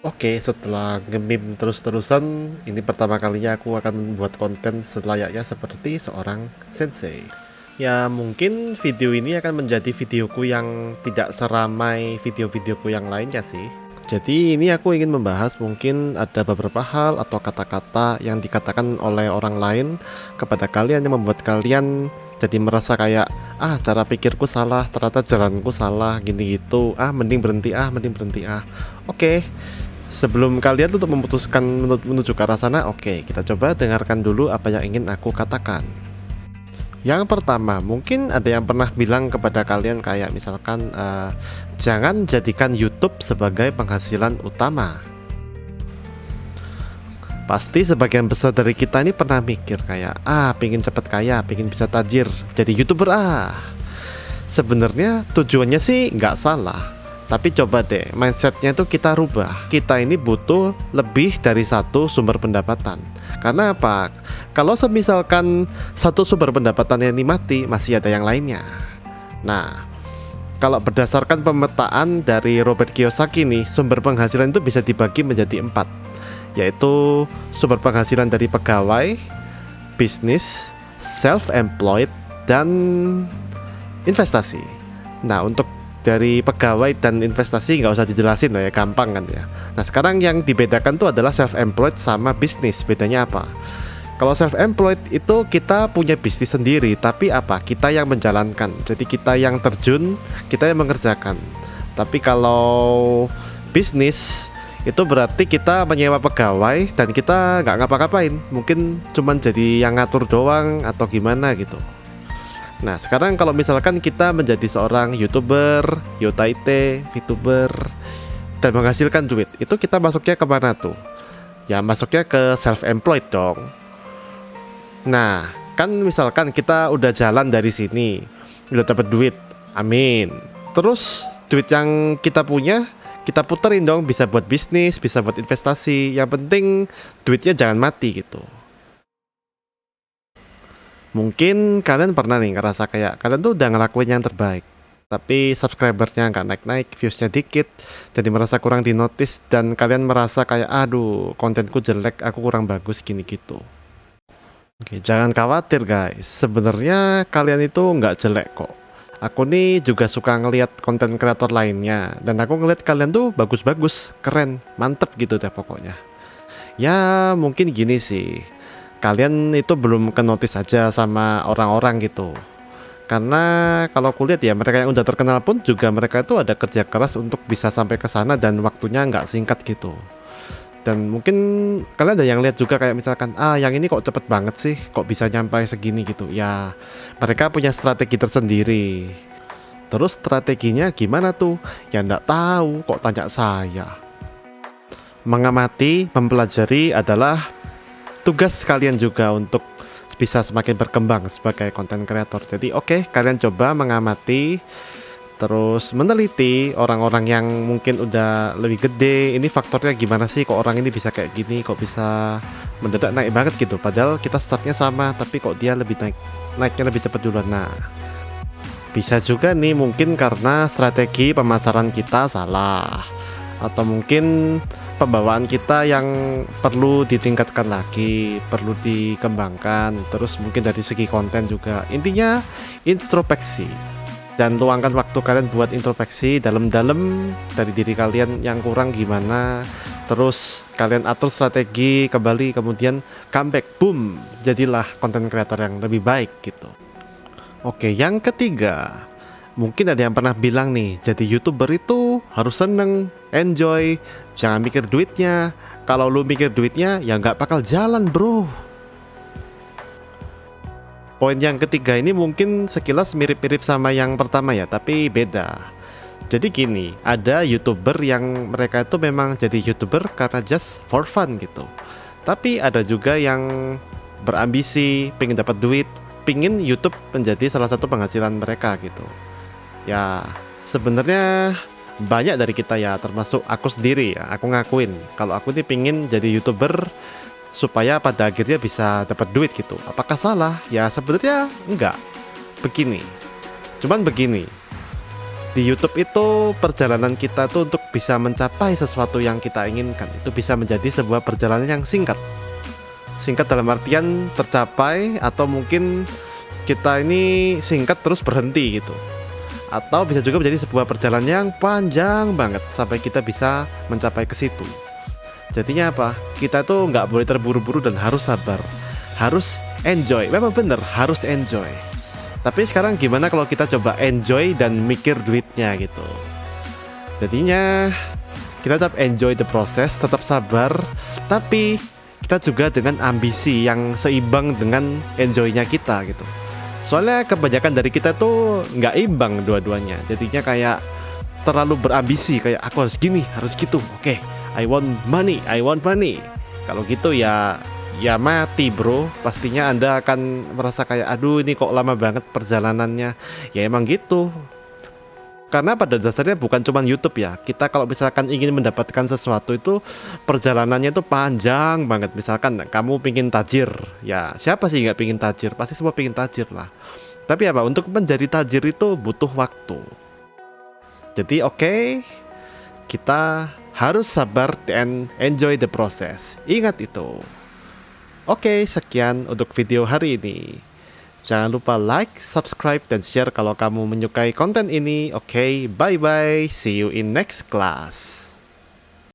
Oke, setelah nge-meme terus-terusan, ini pertama kalinya aku akan membuat konten selayaknya seperti seorang sensei. Ya, mungkin video ini akan menjadi videoku yang tidak seramai video-videoku yang lainnya sih. Jadi ini aku ingin membahas mungkin ada beberapa hal atau kata-kata yang dikatakan oleh orang lain kepada kalian yang membuat kalian jadi merasa kayak cara pikirku salah, ternyata jalanku salah, gini gitu. Mending berhenti. Oke. Sebelum kalian untuk memutuskan menuju ke arah sana, oke, kita coba dengarkan dulu apa yang ingin aku katakan. Yang pertama, mungkin ada yang pernah bilang kepada kalian kayak misalkan jangan jadikan YouTube sebagai penghasilan utama. Pasti sebagian besar dari kita ini pernah mikir kayak pingin cepet kaya, pingin bisa tajir, jadi YouTuber Sebenarnya tujuannya sih nggak salah. Tapi coba deh, mindsetnya itu kita rubah. Kita ini butuh lebih dari satu sumber pendapatan. Karena apa? Kalau semisalkan satu sumber pendapatan yang mati, masih ada yang lainnya. Nah, kalau berdasarkan pemetaan dari Robert Kiyosaki nih, sumber penghasilan itu bisa dibagi menjadi 4, yaitu sumber penghasilan dari pegawai, bisnis, self-employed, dan investasi. Nah, untuk dari pegawai dan investasi nggak usah dijelasin lah ya, gampang kan ya. Nah, sekarang yang dibedakan tuh adalah self-employed sama bisnis. Bedanya apa? Kalau self-employed itu kita punya bisnis sendiri, tapi kita yang menjalankan. Jadi kita yang terjun, kita yang mengerjakan. Tapi kalau bisnis itu berarti kita menyewa pegawai dan kita nggak ngapa-ngapain. Mungkin cuman jadi yang ngatur doang atau gimana gitu. Nah, sekarang kalau misalkan kita menjadi seorang YouTuber, Yotaite, VTuber, dan menghasilkan duit, itu kita masuknya kemana tuh? Ya, masuknya ke self-employed dong. Nah, kan misalkan kita udah jalan dari sini, udah dapat duit, amin. Terus, duit yang kita punya, kita puterin dong, bisa buat bisnis, bisa buat investasi. Yang penting, duitnya jangan mati gitu. Mungkin kalian pernah nih ngerasa kayak kalian tuh udah ngelakuin yang terbaik, tapi subscribernya nggak naik-naik, viewsnya dikit, jadi merasa kurang di notice dan kalian merasa kayak aduh kontenku jelek, aku kurang bagus gini gitu. Oke, jangan khawatir guys, sebenarnya kalian itu nggak jelek kok. Aku nih juga suka ngelihat konten kreator lainnya dan aku ngeliat kalian tuh bagus-bagus, keren, mantep gitu deh pokoknya. Ya mungkin gini sih, kalian itu belum ke notice aja sama orang-orang gitu. Karena kalau kulihat ya mereka yang udah terkenal pun juga mereka itu ada kerja keras untuk bisa sampai ke sana dan waktunya nggak singkat gitu. Dan mungkin kalian ada yang lihat juga kayak misalkan yang ini kok cepet banget sih, kok bisa nyampe segini gitu. Ya mereka punya strategi tersendiri. Terus strateginya gimana tuh? Ya nggak tahu, kok tanya saya. Mengamati, mempelajari adalah tugas kalian juga untuk bisa semakin berkembang sebagai konten kreator. Jadi kalian coba mengamati, terus meneliti orang-orang yang mungkin udah lebih gede. Ini faktornya gimana sih kok orang ini bisa kayak gini, kok bisa mendadak naik banget gitu. Padahal kita startnya sama, tapi kok dia lebih naiknya lebih cepat duluan. Nah, bisa juga nih mungkin karena strategi pemasaran kita salah, atau mungkin pembawaan kita yang perlu ditingkatkan lagi, perlu dikembangkan. Terus mungkin dari segi konten juga. Intinya introspeksi dan luangkan waktu kalian buat introspeksi dalam-dalam dari diri kalian yang kurang gimana. Terus kalian atur strategi kembali, kemudian comeback, boom, jadilah konten kreator yang lebih baik gitu. Oke, yang ketiga, mungkin ada yang pernah bilang nih, jadi YouTuber itu harus seneng, enjoy, jangan mikir duitnya. Kalau lu mikir duitnya, ya nggak bakal jalan bro. Poin yang ketiga ini mungkin sekilas mirip-mirip sama yang pertama ya, tapi beda. Jadi gini, ada YouTuber yang mereka itu memang jadi YouTuber karena just for fun gitu. Tapi ada juga yang berambisi, pengen dapat duit, pingin YouTube menjadi salah satu penghasilan mereka gitu. Ya sebenarnya banyak dari kita ya, termasuk aku sendiri ya, aku ngakuin kalau aku nih pingin jadi YouTuber supaya pada akhirnya bisa dapat duit gitu. Apakah salah? Ya sebenarnya enggak. Cuman begini, Di YouTube itu perjalanan kita tuh untuk bisa mencapai sesuatu yang kita inginkan itu bisa menjadi sebuah perjalanan yang singkat. Singkat dalam artian tercapai, atau mungkin kita ini singkat terus berhenti gitu. Atau bisa juga menjadi sebuah perjalanan yang panjang banget sampai kita bisa mencapai ke situ. Jadinya apa? Kita tuh nggak boleh terburu-buru dan harus sabar, harus enjoy. Memang bener harus enjoy. Tapi sekarang gimana kalau kita coba enjoy dan mikir duitnya gitu. Jadinya kita tetap enjoy the process, tetap sabar, tapi kita juga dengan ambisi yang seimbang dengan enjoynya kita gitu. Soalnya kebanyakan dari kita tuh nggak imbang dua-duanya. Jadinya kayak terlalu berambisi, kayak aku harus gini, harus gitu. Oke, I want money. Kalau gitu ya mati bro. Pastinya Anda akan merasa kayak aduh ini kok lama banget perjalanannya. Ya emang gitu. Karena pada dasarnya bukan cuma YouTube ya. Kita kalau misalkan ingin mendapatkan sesuatu itu perjalanannya itu panjang banget. Misalkan kamu pingin tajir, ya siapa sih nggak pingin tajir? Pasti semua pingin tajir lah. Tapi apa? Untuk menjadi tajir itu butuh waktu. Jadi oke, kita harus sabar dan enjoy the process. Ingat itu. Oke, sekian untuk video hari ini. Jangan lupa like, subscribe, dan share kalau kamu menyukai konten ini. Oke, bye-bye. See you in next class.